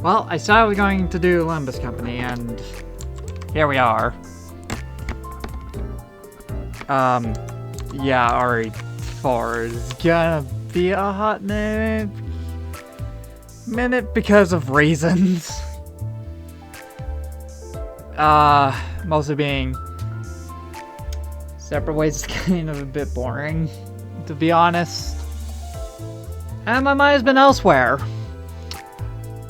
Well, I said I was going to do Limbus Company, and here we are. Yeah, RE4 is gonna be a hot minute because of reasons. Mostly being separate ways is kind of a bit boring, to be honest. And my mind has been elsewhere.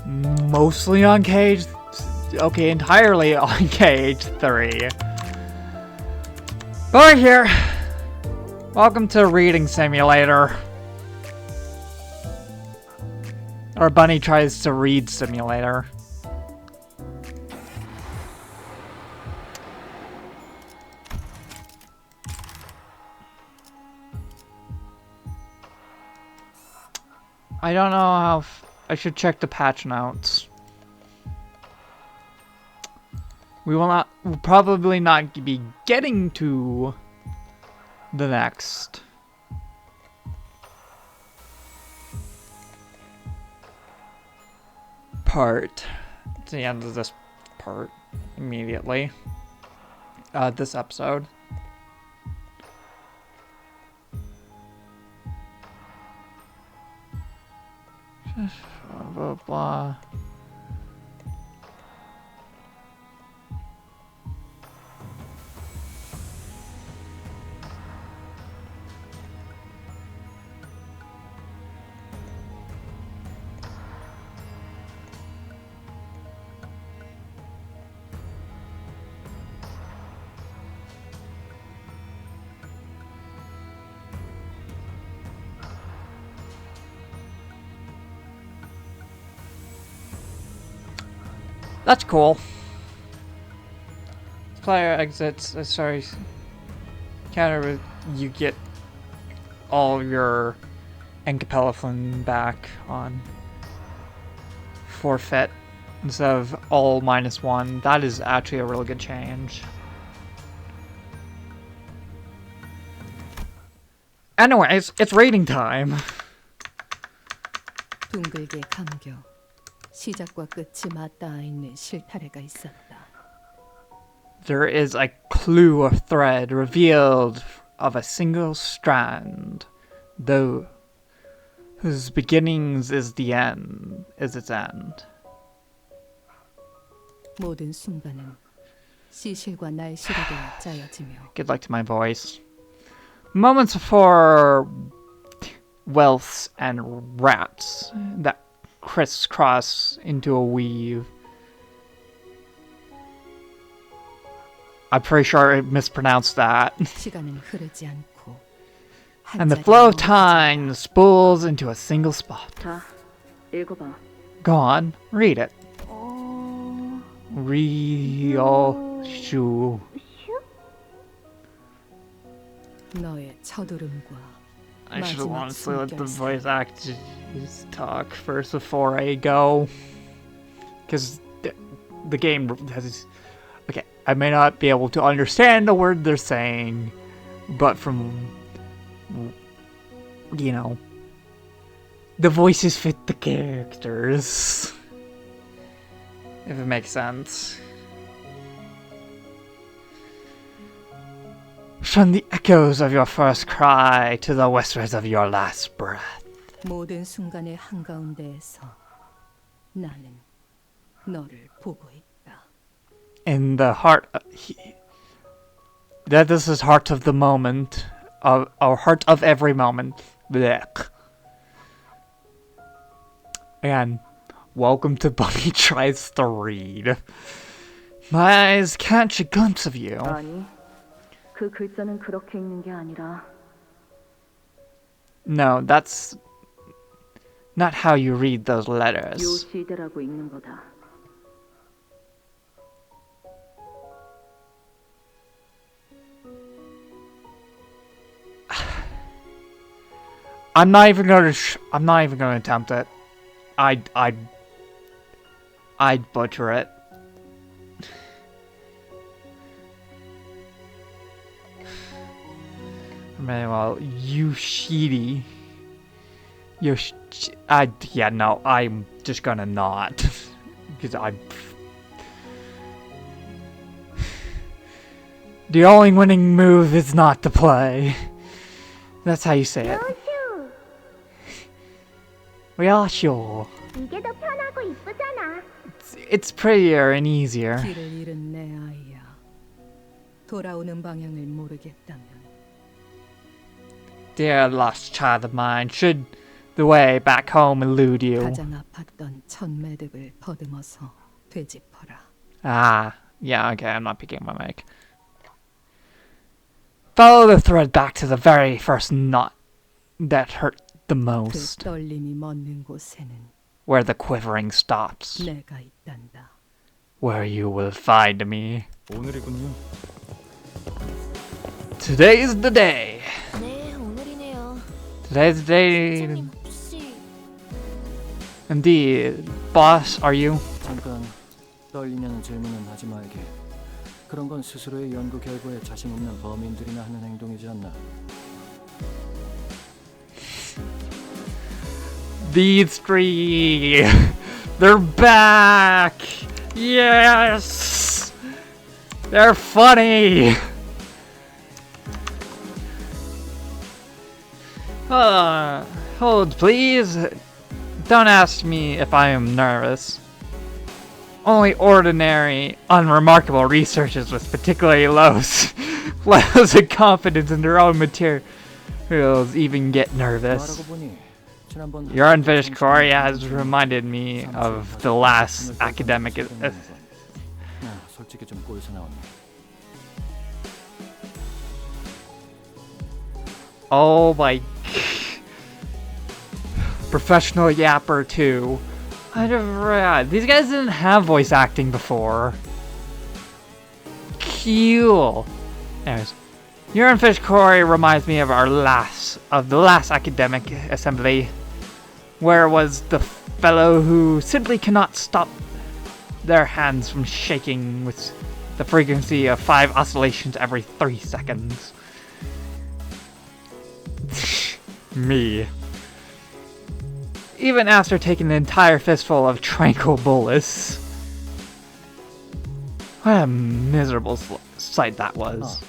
Mostly on Cage... Okay, entirely on Cage 3. But we're here. Welcome to Reading Simulator. Or Bunny Tries to Read Simulator. I don't know how... I should check the patch notes. We'll probably not be getting to the next part. It's the end of this part immediately. This episode. Blah, blah, blah. That's cool. Player exits. Sorry. Counter. You get all your encapelophin back on forfeit instead of all -1. That is actually a really good change. Anyways, it's rating time. 둥글게 감겨 시작과 끝이 맞닿아 있는 실타래가 있었다. There is a clue or thread revealed of a single strand, though whose beginnings is its end. 모든 순간은 시실과 날실에 대해 짜여지며 Good luck to my voice. Moments before wealths and rats that crisscross into a weave. I'm pretty sure I mispronounced that. 시간은 흐르지 않고 And the flow of time spools into a single spot. 자, 읽어봐. Go on, read it. Ryoshu. 너의 첫울음과 I should have 마지막 honestly let the 숨결 voice actors talk first before I go. Because the game has... Okay, I may not be able to understand the word they're saying, but from... You know... The voices fit the characters. If it makes sense. From the echoes of your first cry to the whispers of your last breath. 모든 순간의 한가운데에서 나는 너를 보고 있다. In the heart... That this is heart of the moment. Our heart of every moment. Blech. And welcome to Bunny Tries to Read. My eyes catch a glimpse of you. 아니, 그 글자는 그렇게 읽는 게 아니라 No, that's not how you read those letters. 요시대라고 읽는 거다. I'm not even gonna attempt it. I'd butcher it. Well, Yoshidi. Yeah, no, I'm just gonna not. Because the only winning move is not to play. That's how you say it. We are sure. 이게 더 편하고 이쁘잖아. It's prettier and easier. 길을 잃은 내 아이야. 돌아오는 방향을 모르겠다면 Dear lost child of mine, should the way back home elude you? 가장 아팠던 첫 매듭을 더듬어서 되짚어라. Ah, yeah, okay, I'm not picking my mic. Follow the thread back to the very first knot that hurt the 그 most, 떨림이 멎는 곳에는 where the quivering stops, 내가 있단다. where you will find me. 오늘이군요. Today's the day. 네, 오늘이네요. Today's the day. 팀장님 혹시 Indeed. Boss, are you? 잠깐 떨리냐는 질문은 하지 말게. 그런 건 스스로의 연구 결과에 자신 없는 범인들이나 하는 행동이지 않나. These three. They're back. Yes. They're funny. Hold, please. Don't ask me if I am nervous. Only ordinary, unremarkable researchers with particularly low levels of confidence in their own materials even get nervous. 말하고 보니 지난번 Your unfinished Corey has reminded me of the last academic. 솔직히 좀 꼴서 나왔네. Oh my. Professional Yapper 2. I never. These guys didn't have voice acting before. Cool. Anyways, your unfinished Corey reminds me of the last academic assembly, where was the fellow who simply cannot stop their hands from shaking with the frequency of 5 oscillations every 3 seconds. Me. Even after taking an entire fistful of tranquil bullets. What a miserable sight that was.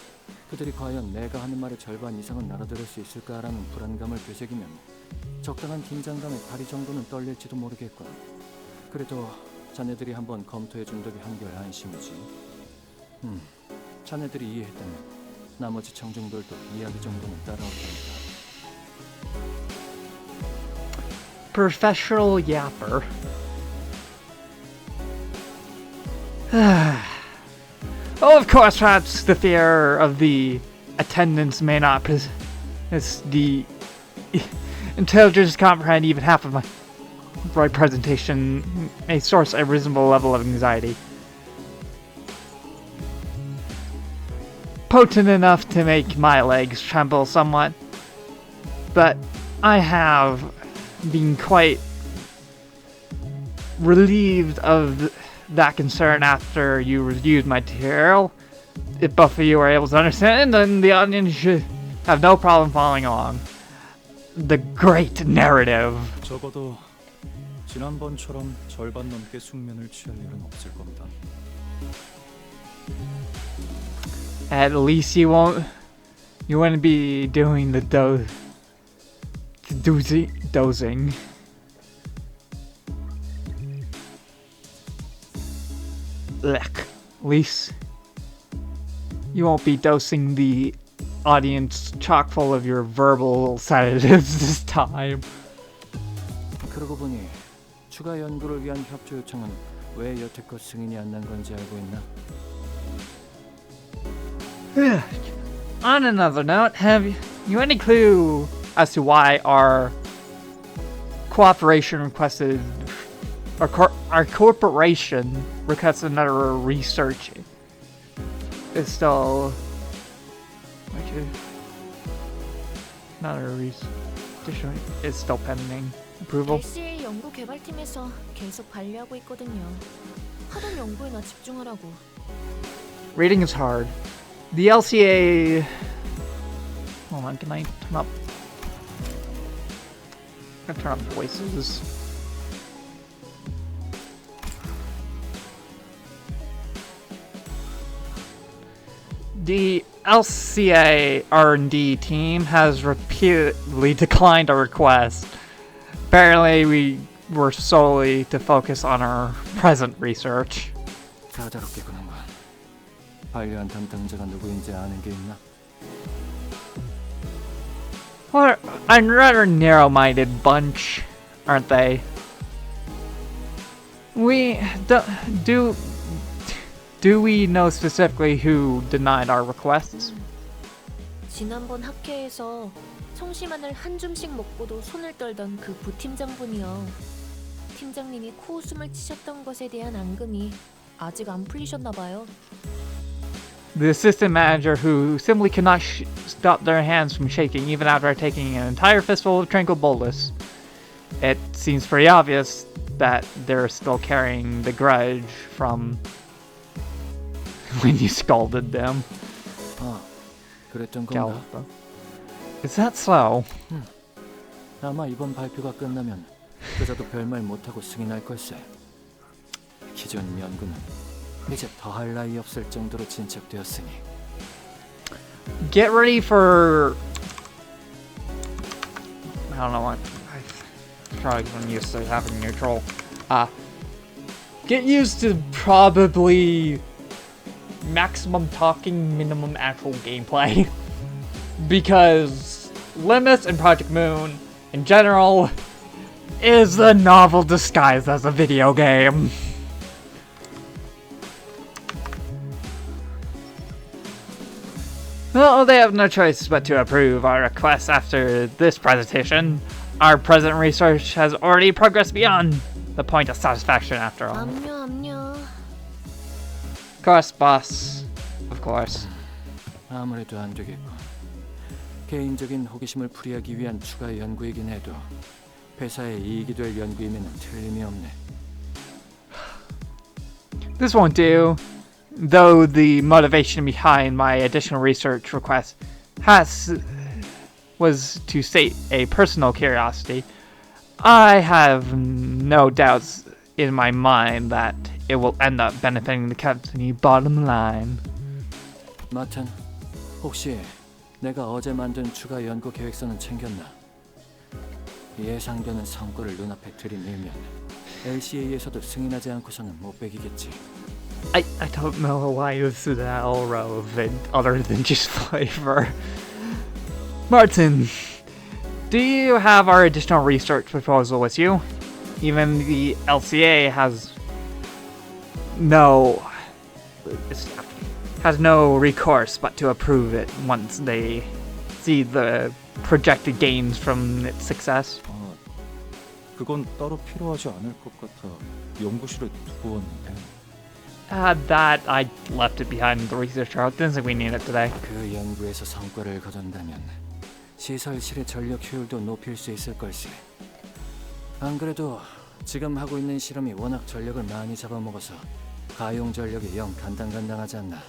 그들이 과연 내가 하는 말의 절반 이상은 알아들을 수 있을까라는 불안감을 되새기면 적당한 긴장감에 다리 정도는 떨릴지도 모르겠군. 그래도 자네들이 한번 검토해준 덕이 한결 안심이지. 자네들이 이해했다면 나머지 청중들도 이야기 정도는 따라올 테니까. Professional Yapper. Oh, of course, perhaps the fear of the attendance may not possess the intelligence to comprehend even half of my right presentation may source a reasonable level of anxiety. Potent enough to make my legs tremble somewhat, but I have been quite relieved of that concern after you reviewed my material. If both of you are able to understand, then the audience should have no problem following along. The great narrative. 적어도 지난번처럼 절반 넘게 숙면을 취할 일은 없을 겁니다. At least you wouldn't be doing the dozing. At least you won't be dosing the audience chock full of your verbal sedatives this time. 그러고 보니 추가 연구를 위한 협조 요청은 왜 여태껏 승인이 안 난 건지 알고 있나? On another note, have you any clue as to why our cooperation requested, our corporation requested another research? It's still another research is still pending approval. LCA 연구 개발팀에서 계속 관리하고 있거든요. 하던 연구에나 집중하라고. Reading is hard. The LCA. Hold on, can I turn up? I'm gonna turn up voices. The LCA R&D team has repeatedly declined our request. Apparently, we were solely to focus on our present research. 까다롭겠구나. 반려한 담당자가 누구인지 아는 게 있나? What a rather narrow-minded bunch, aren't they? We do we know specifically who denied our requests? 지난번 학회에서 청심환을 한 줌씩 먹고도 손을 떨던 그 부팀장분이요. 팀장님이 코웃음을 치셨던 것에 대한 앙금이 아직 안 풀리셨나 봐요. The assistant manager who simply could not stop their hands from shaking even after taking an entire fistful of tranquil bolus. It seems pretty obvious that they're still carrying the grudge from when you scalded them. 아, 그랬던 건가? Is that so? 아마 이번 발표가 끝나면 그자도 별말 못하고 승인할 걸세. 기존 연구는 이제 더할 나위 없을 정도로 진척되었으니. Get ready for... I don't know what... I'm probably getting used to having neutral. Get used to probably maximum talking, minimum actual gameplay. Because Limbus and Project Moon, in general, is a novel disguised as a video game. Well, they have no choice but to approve our request after this presentation. Our present research has already progressed beyond the point of satisfaction after all. 압류. Of course, boss. Of course. 아무래도 안 되겠고. 개인적인 호기심을 풀이하기 위한 추가 연구이긴 해도 회사에 이익이 될 연구이면 틀림이 없네. This won't do. Though the motivation behind my additional research request was to sate a personal curiosity, I have no doubts in my mind that it will end up benefiting the company bottom line. 마튼, 혹시 내가 어제 만든 추가 연구 계획서는 챙겼나? 예상되는 성과를 눈앞에 들이밀면 LCA에서도 승인하지 않고서는 못 베기겠지. I don't know why this is at all relevant other than just flavor. Martin, do you have our additional research proposal with you? Even the LCA has no recourse but to approve it once they see the projected gains from its success. 그건 따로 필요하지 않을 것 같아 연구실에 두고 왔는데. That I left it behind the research route. Didn't think we need it today. 그 연구에서 성과를 거둔다면 시설실의 전력 효율도 높일 수 있을 걸세. 안 그래도 지금 하고 있는 실험이 워낙 전력을 많이 잡아먹어서 가용 전력이 영 간당간당하지 않나.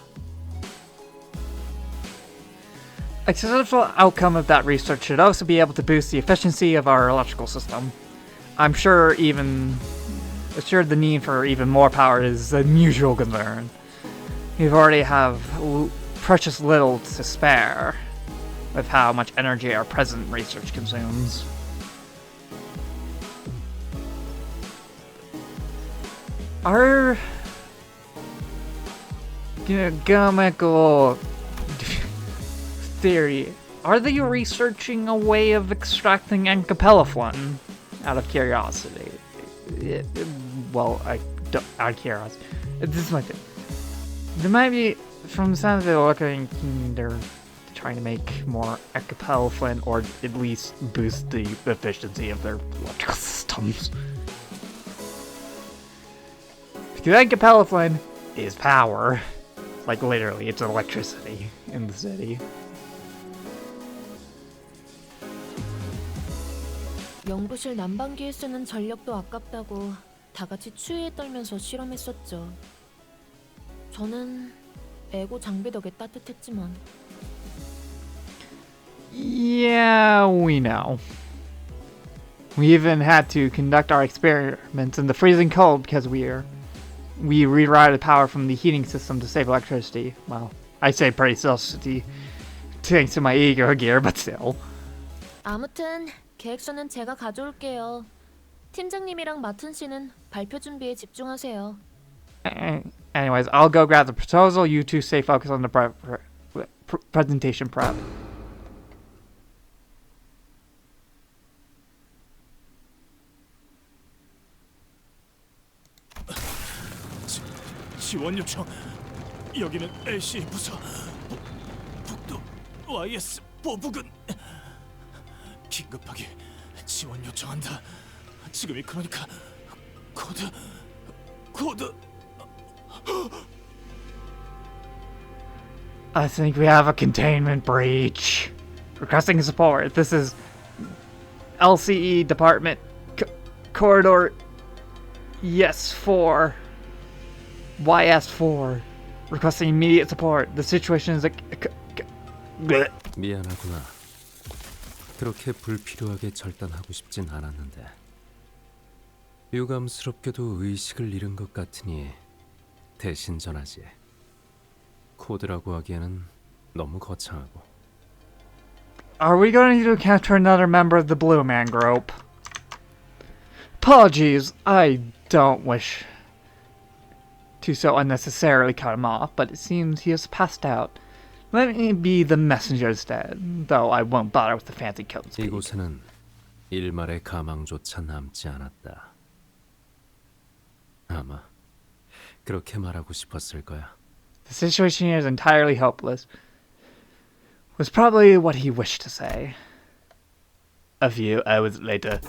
A successful outcome of that research should also be able to boost the efficiency of our electrical system. I'm sure the need for even more power is a mutual concern. We already have precious little to spare with how much energy our present research consumes. Our chemical theory, are they researching a way of extracting encapelophlin? Out of curiosity. Well, out of curiosity. This is my thing. There might be, from the sound of it, looking, they're trying to make more encapelophlin or at least boost the efficiency of their electrical systems. Because encapelophlin is power. Like, literally, it's electricity in the city. 연구실 난방기에 쓰는 전력도 아깝다고 다 같이 추위에 떨면서 실험했었죠. 저는 에고 장비 덕에 따뜻했지만. Yeah, we know. We even had to conduct our experiments in the freezing cold because we rerouted power from the heating system to save electricity. Well, I say pretty self-esteem thanks to my ego gear, but still. 아무튼 계획서는 제가 가져올게요. 팀장님이랑 마튼 씨는 발표 준비에 집중하세요. Anyways, I'll go grab the proposal. You two stay focused on the presentation prep. 지원 요청. 여기는 LCA 부서. 북도 YS 보부근. 긴급하게 지원 요청한다. 지금이 그러니까 코드. I think we have a containment breach. Requesting support. This is LCE Department Corridor YS4. YS4. Requesting immediate support. The situation is 미안하구나. 그렇게 불필요하게 절단하고 싶진 않았는데 유감스럽게도 의식을 잃은 것 같으니 대신 전하지. 코드라고 하기에는 너무 거창하고. Are we going to capture another member of the Blue Man Group? Apologies, I don't wish to so unnecessarily cut him off, but it seems he has passed out. Let me be the messenger instead, though I won't bother with the fancy code speak. 이곳에는 일말의 가망조차 남지 않았다. 아마 그렇게 말하고 싶었을 거야. The situation here is entirely hopeless. Was probably what he wished to say. A few hours later.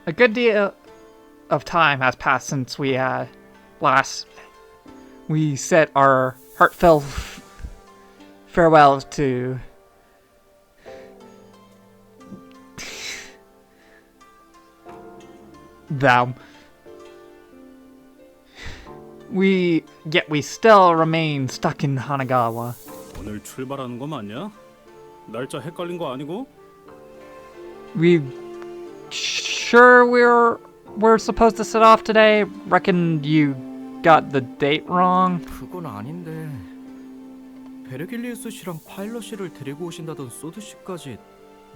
A good deal of time has passed since we said our heartfelt farewells to them. Yet we still remain stuck in Hanagawa. 오늘 출발하는 거 맞냐? 날짜 헷갈린 거 아니고? We sure we're supposed to set off today? Reckon you got the date wrong? 그건 아닌데 베르길리우스 씨랑 파일럿 씨를 데리고 오신다던 소드 씨까지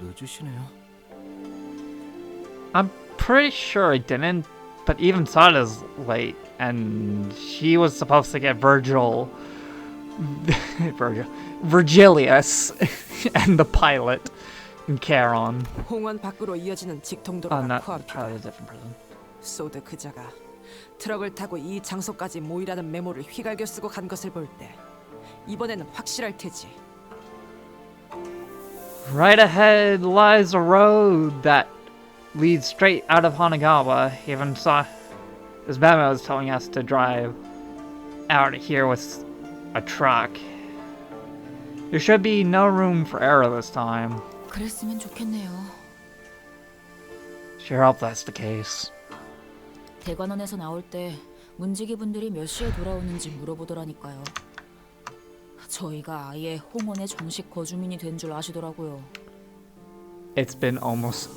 늦으시네요. I'm pretty sure I didn't, but even Sada's late, and she was supposed to get Virgilius and the pilot and Charon. 홍원 밖으로 이어지는 Oh, 직통도로가 not 코앞이다. probably a different person. 소드 그자가 트럭을 타고 이 장소까지 모이라는 메모를 휘갈겨 쓰고 간 것을 볼 때 이번에는 확실할 테지. Right ahead lies a road that leads straight out of Hanagawa. Even saw his memo is telling us to drive out here with a truck. There should be no room for error this time. 그랬으면 좋겠네요. Sure hope that's the case. 대관원에서 나올 때 문지기 분들이 몇 시에 돌아오는지 물어보더라니까요. 저희가 아예 홍원의 정식 거주민이 된 줄 아시더라고요. It's been almost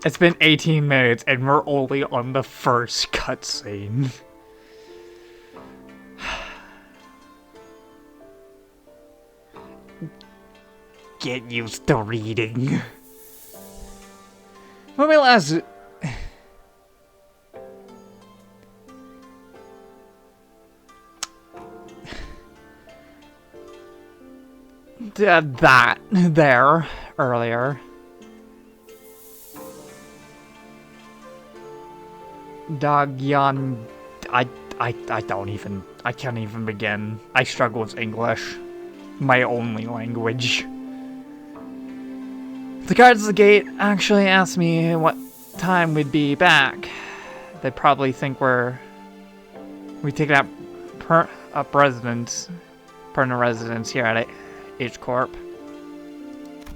it's been 18 minutes and we're only on the first cutscene. Get used to reading. When we last did that there earlier. Dagyan, I can't even begin. I struggle with English. My only language. The guards at the gate actually asked me what time we'd be back. They probably think we take up permanent residence here at H Corp.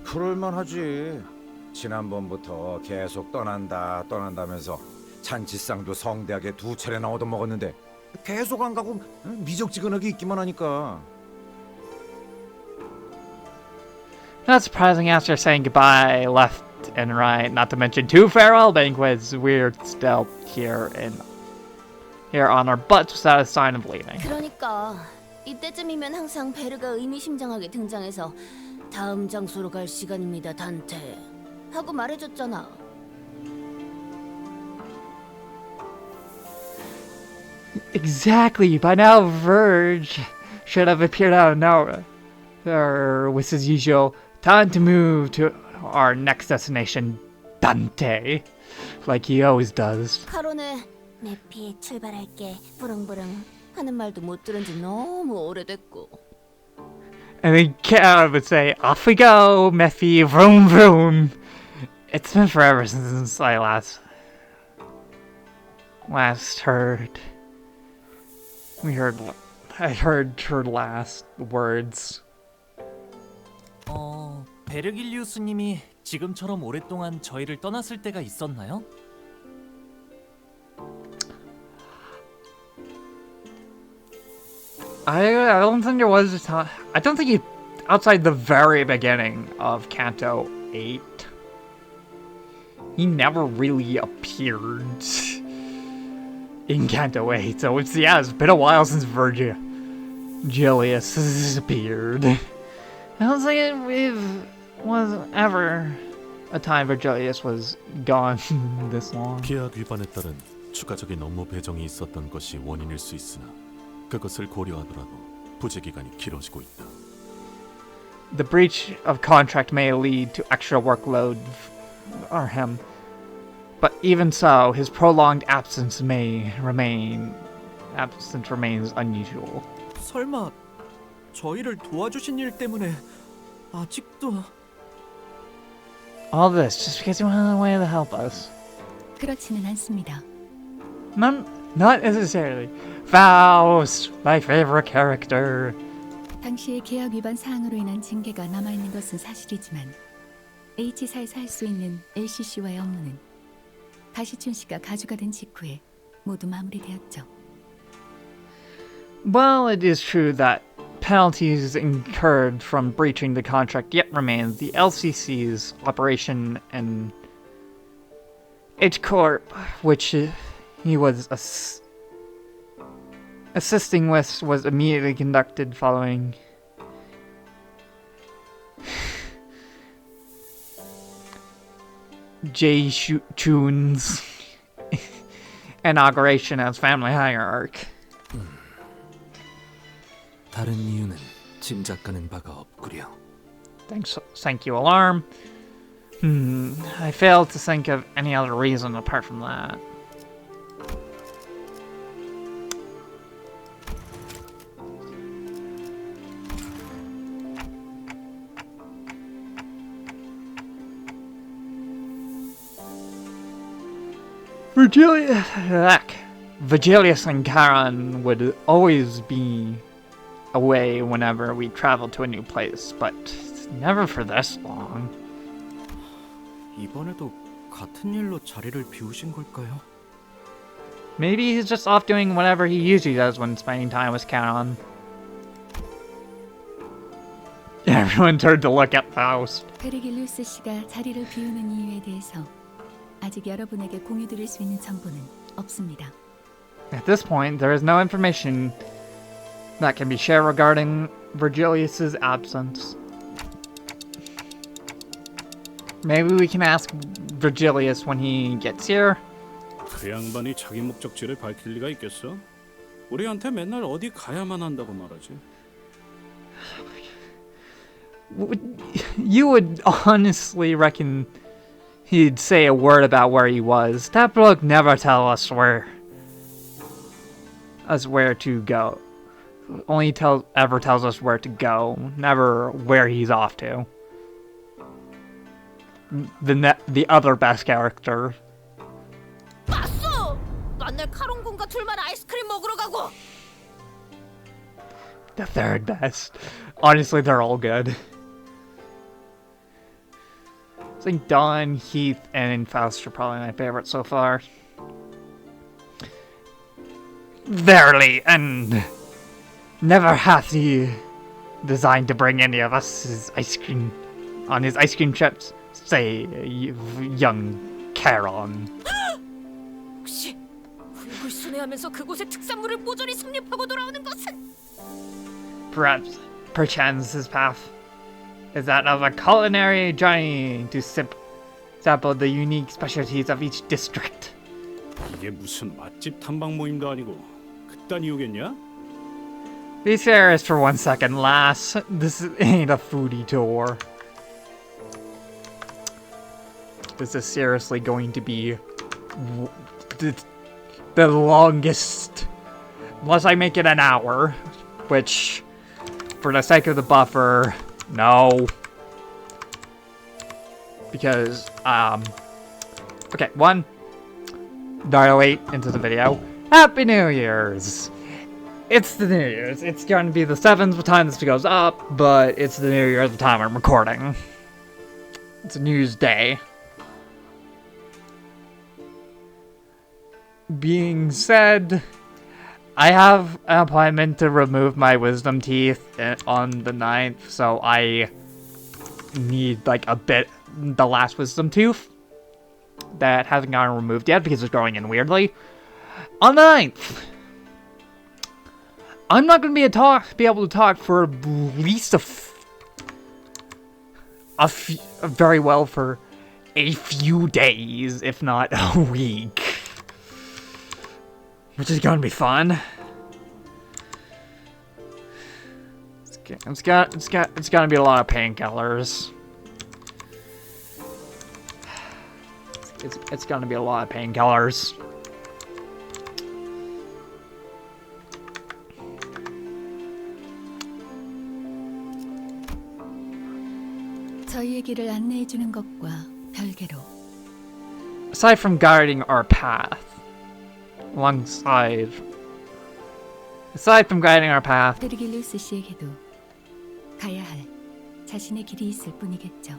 그럴만하지. 지난번부터 계속 떠난다면서 잔치상도 성대하게 2차례나 얻어먹었는데 계속 안 가고 미적지근하게 있기만 하니까. Not surprising after saying goodbye, left and right, not to mention 2 farewell banquets, we're still here on our butts without a sign of leaving. 그러니까 이때쯤이면 항상 베르가 의미심장하게 등장해서 다음 장소로 갈 시간입니다, 단테. 하고 말해줬잖아. Exactly. By now, Verge should have appeared out of nowhere. With his usual, time to move to our next destination, Dante. Like he always does. 카론의 내피 출발할게, 부릉부릉 하는 말도 못 들은 지 너무 오래됐고. And then Cat would say, off we go, Mephi, vroom vroom. It's been forever since I last heard. I heard her last words. 베르길리우스님이 지금처럼 오랫동안 저희를 떠났을 때가 있었나요? I don't think there was a time. I don't think he, outside the very beginning of Canto 8, he never really appeared in Canto 8. So it's been a while since Virgilius has appeared. I don't think it was ever a time Virgilius was gone this long. 계약 위반에 따른 추가적인 업무 배정이 있었던 것이 원인일 수 있으나 그것을 고려하더라도 부재 기간이 길어지고 있다. The breach of contract may lead to extra workload for him, but even so, his prolonged absence remains unusual. 설마 저희를 도와주신 일 때문에 아직도... All this just because he went out of the way to help us. 그렇지는 않습니다. Not necessarily. Faust, my favorite character. 당시의 계약 위반 사항으로 인한 징계가 남아있는 것은 사실이지만 H사에서 할 수 있는 LCC와의 업무는 가시춘 씨가 가주가 된 직후에 모두 마무리되었죠. Well, it is true that penalties incurred from breaching the contract yet remain. The LCC's operation and H Corp, which he was assisting with, was immediately conducted following Jay Chun's inauguration as family hierarch. 다른 이유는 짐작 가는 바가 없구려. Thank you, Alarm. I failed to think of any other reason apart from that. Virgilius and Charon would always be away whenever we traveled to a new place, but never for this long. 이번에도 같은 일로 자리를 비우신 걸까요? Maybe he's just off doing whatever he usually does when spending time with Canton. Everyone turned to look at Faust. 베르길리우스 씨가 자리를 비우는 이유에 대해서 아직 여러분에게 공유드릴 수 있는 정보는 없습니다. At this point, there is no information that can be shared regarding Virgilius's absence. Maybe we can ask Virgilius when he gets here. 그 양반이 자기 목적지를 밝힐 리가 있겠어? 우리한테 맨날 어디 가야만 한다고 말하지. You would honestly reckon he'd say a word about where he was. That book never tells us where to go. Only ever tells us where to go, never where he's off to. The other best character. 봤어! 맨날 카론군과 둘만 아이스크림 먹으러 가고. The third best. Honestly, they're all good. I think Dawn, Heath, and Faust are probably my favorite so far. Verily, and never hath he designed to bring any of us his ice cream trips. say, young Charon. 혹시 굴굴 순회하면서 그곳의 특산물을 모조리 섭렵하고 돌아오는 것은? Perchance his path is that of a culinary journey to sample the unique specialties of each district. 이게 무슨 맛집 탐방 모임도 아니고 그딴 이유겠냐? Be serious for 1 second, lass. This ain't a foodie tour. This is seriously going to be the longest, unless I make it an hour, which, for the sake of the buffer, no. Because, okay, one, dilate into the video. Happy New Year's! It's the New Year's. It's going to be the 7th time this goes up, but it's the New Year's the time I'm recording. It's a New Year's Day. Being said, I have an appointment to remove my wisdom teeth on the 9th, so I need like the last wisdom tooth that hasn't gotten removed yet because it's growing in weirdly. On the 9th, I'm not going to be able to talk for at least very well for a few days, if not a week. Which is gonna be fun. It's gonna be a lot of painkillers. It's gonna be a lot of painkillers. 저희의 길을 안내해주는 것과 별개로. Aside from guiding our path, aside from guiding our path, 베르길리우스 씨에게도 가야 할 자신의 길이 있을 뿐이겠죠.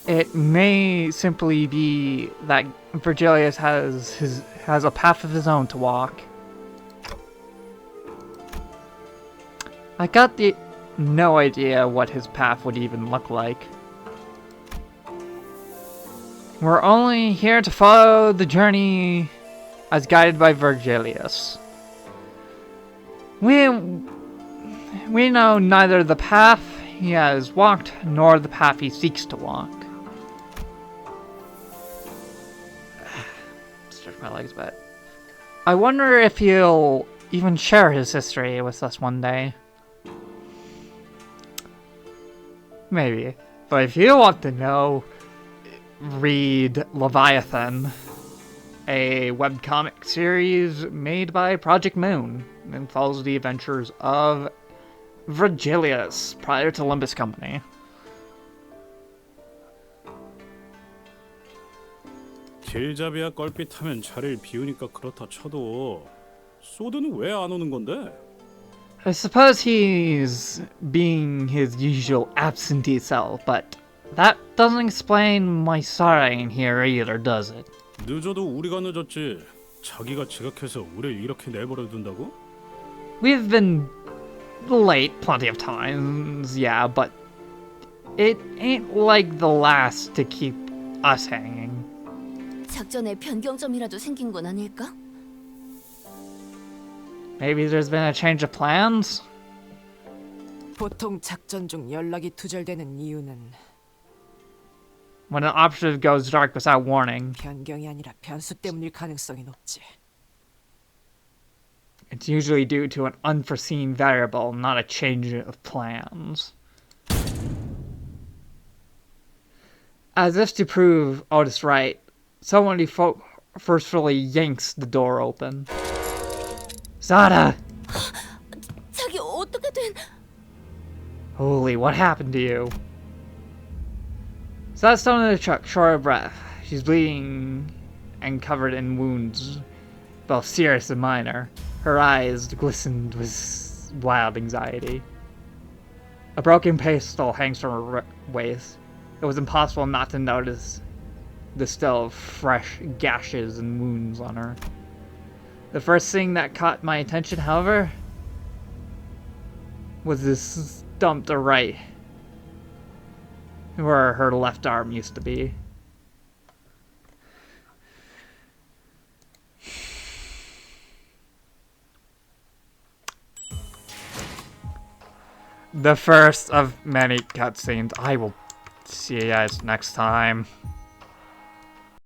It may simply be that Virgilius has a path of his own to walk. I got no idea what his path would even look like. We're only here to follow the journey as guided by Virgilius. We know neither the path he has walked nor the path he seeks to walk. Stretch my legs a bit. I wonder if he'll even share his history with us one day. Maybe. But if you want to know, read Leviathan, a webcomic series made by Project Moon and follows the adventures of Virgilius prior to Limbus Company. 길잡이야 껄핏하면 자리를 비우니까 그렇다 쳐도 소드는 왜 안 오는 건데? I suppose he's being his usual absentee self, but that doesn't explain my sighing here either, does it? 늦어도 우리가 늦었지. 자기가 지각해서 우리를 이렇게 내버려 둔다고? We've been late plenty of times, yeah, but it ain't like the last to keep us hanging. 작전에 변경점이라도 생긴 건 아닐까? Maybe there's been a change of plans? 보통 작전 중 연락이 두절되는 이유는 When an operative goes dark without warning, 변경이 아니라 변수 때문일 가능성이 높지. it's usually due to an unforeseen variable, not a change of plans. As if to prove Otis right, someone forcefully yanks the door open. Sada! 자기 어떻게 된? Holy, what happened to you? Sada's still in the truck, short of breath. She's bleeding and covered in wounds, both serious and minor. Her eyes glistened with wild anxiety. A broken pistol hangs from her waist. It was impossible not to notice the still fresh gashes and wounds on her. The first thing that caught my attention, however, was this stump to right Where her left arm used to be. The first of many cutscenes. I will see you guys next time.